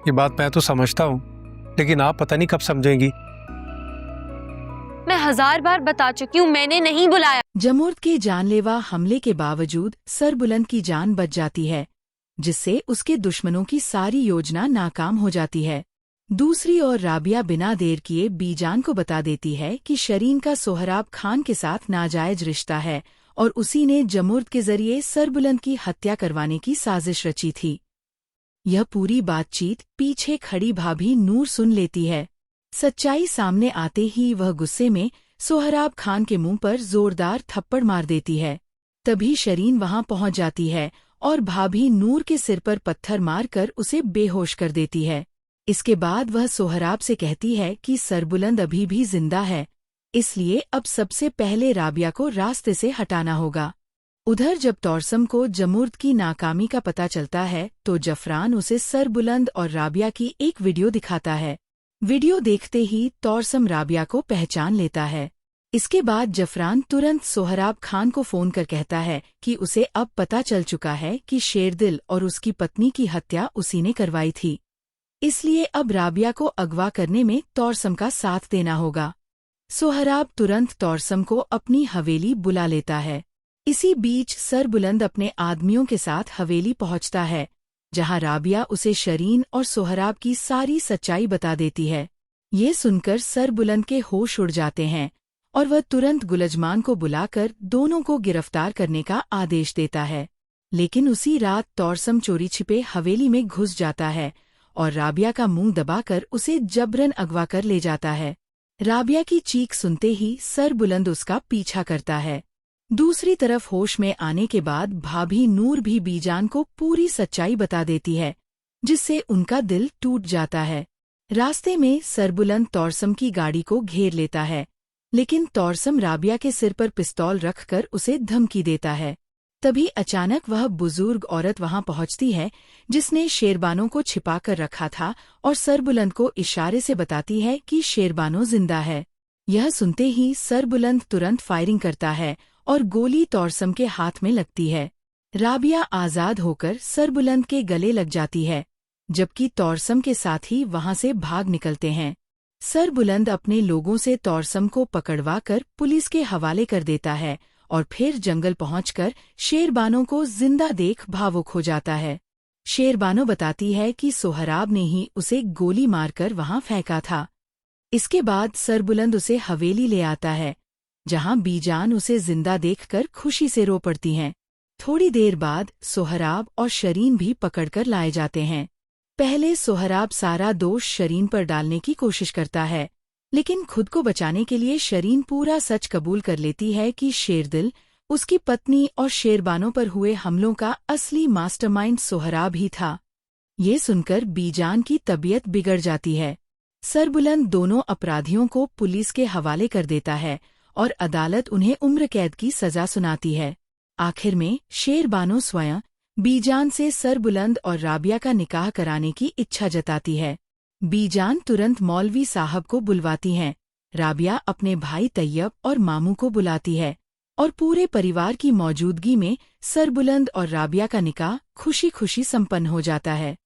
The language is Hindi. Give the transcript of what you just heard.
ये बात मैं तो समझता हूँ, लेकिन आप पता नहीं कब समझेंगी। मैं 1000 बार बता चुकी हूँ, मैंने नहीं बुलाया। जमुर्द के जानलेवा हमले के बावजूद सरबुलंद की जान बच जाती है, जिससे उसके दुश्मनों की सारी योजना नाकाम हो जाती है। दूसरी ओर राबिया बिना देर किए बीजान को बता देती है कि शरीन का सोहराब खान के साथ नाजायज रिश्ता है और उसी ने जमुर्द के जरिए सरबुलंद की हत्या करवाने की साजिश रची थी। यह पूरी बातचीत पीछे खड़ी भाभी नूर सुन लेती है। सच्चाई सामने आते ही वह गुस्से में सोहराब खान के मुंह पर जोरदार थप्पड़ मार देती है। तभी शरीन वहां पहुंच जाती है और भाभी नूर के सिर पर पत्थर मारकर उसे बेहोश कर देती है। इसके बाद वह सोहराब से कहती है कि सरबुलंद अभी भी जिंदा है, इसलिए अब सबसे पहले राबिया को रास्ते से हटाना होगा। उधर जब तौरसम को जमुर्द की नाकामी का पता चलता है तो जफरान उसे सरबुलंद और राबिया की एक वीडियो दिखाता है। वीडियो देखते ही तौरसम राबिया को पहचान लेता है। इसके बाद जफरान तुरंत सोहराब खान को फोन कर कहता है कि उसे अब पता चल चुका है कि शेरदिल और उसकी पत्नी की हत्या उसी ने करवाई थी, इसलिए अब राबिया को अगवा करने में तौरसम का साथ देना होगा। सोहराब तुरंत तौरसम को अपनी हवेली बुला लेता है। इसी बीच सरबुलंद अपने आदमियों के साथ हवेली पहुंचता है, जहां राबिया उसे शरीन और सोहराब की सारी सच्चाई बता देती है। ये सुनकर सरबुलंद के होश उड़ जाते हैं और वह तुरंत गुलजमान को बुलाकर दोनों को गिरफ्तार करने का आदेश देता है। लेकिन उसी रात तौरसम चोरी छिपे हवेली में घुस जाता है और राबिया का मुंह दबाकर उसे जबरन अगवा कर ले जाता है। राबिया की चीख सुनते ही सरबुलंद उसका पीछा करता है। दूसरी तरफ होश में आने के बाद भाभी नूर भी बीजान को पूरी सच्चाई बता देती है, जिससे उनका दिल टूट जाता है। रास्ते में सरबुलंद तौरसम की गाड़ी को घेर लेता है, लेकिन तौरसम राबिया के सिर पर पिस्तौल रखकर उसे धमकी देता है। तभी अचानक वह बुजुर्ग औरत वहां पहुंचती है, जिसने शेरबानो को छिपा कर रखा था और सरबुलंद को इशारे से बताती है कि शेरबानो जिंदा है। यह सुनते ही सरबुलंद तुरंत फायरिंग करता है और गोली तौरसम के हाथ में लगती है। राबिया आजाद होकर सरबुलंद के गले लग जाती है, जबकि तौरसम के साथी वहां से भाग निकलते हैं। सरबुलंद अपने लोगों से तौरसम को पकड़वाकर पुलिस के हवाले कर देता है और फिर जंगल पहुंचकर शेरबानो को जिंदा देख भावुक हो जाता है। शेरबानो बताती है कि सोहराब ने ही उसे गोली मारकर वहां फेंका था। इसके बाद सरबुलंद उसे हवेली ले आता है, जहां बीजान उसे जिंदा देखकर खुशी से रो पड़ती हैं। थोड़ी देर बाद सोहराब और शरीन भी पकड़कर लाए जाते हैं। पहले सोहराब सारा दोष शरीन पर डालने की कोशिश करता है, लेकिन खुद को बचाने के लिए शरीन पूरा सच कबूल कर लेती है कि शेरदिल, उसकी पत्नी और शेरबानो पर हुए हमलों का असली मास्टरमाइंड सोहराब ही था। ये सुनकर बीजान की तबीयत बिगड़ जाती है। सरबुलंद दोनों अपराधियों को पुलिस के हवाले कर देता है और अदालत उन्हें उम्र कैद की सजा सुनाती है। आखिर में शेरबानो स्वयं बीजान से सरबुलंद और राबिया का निकाह कराने की इच्छा जताती है। बीजान तुरंत मौलवी साहब को बुलवाती हैं। राबिया अपने भाई तैयब और मामू को बुलाती है और पूरे परिवार की मौजूदगी में सरबुलंद और राबिया का निकाह खुशी खुशी संपन्न हो जाता है।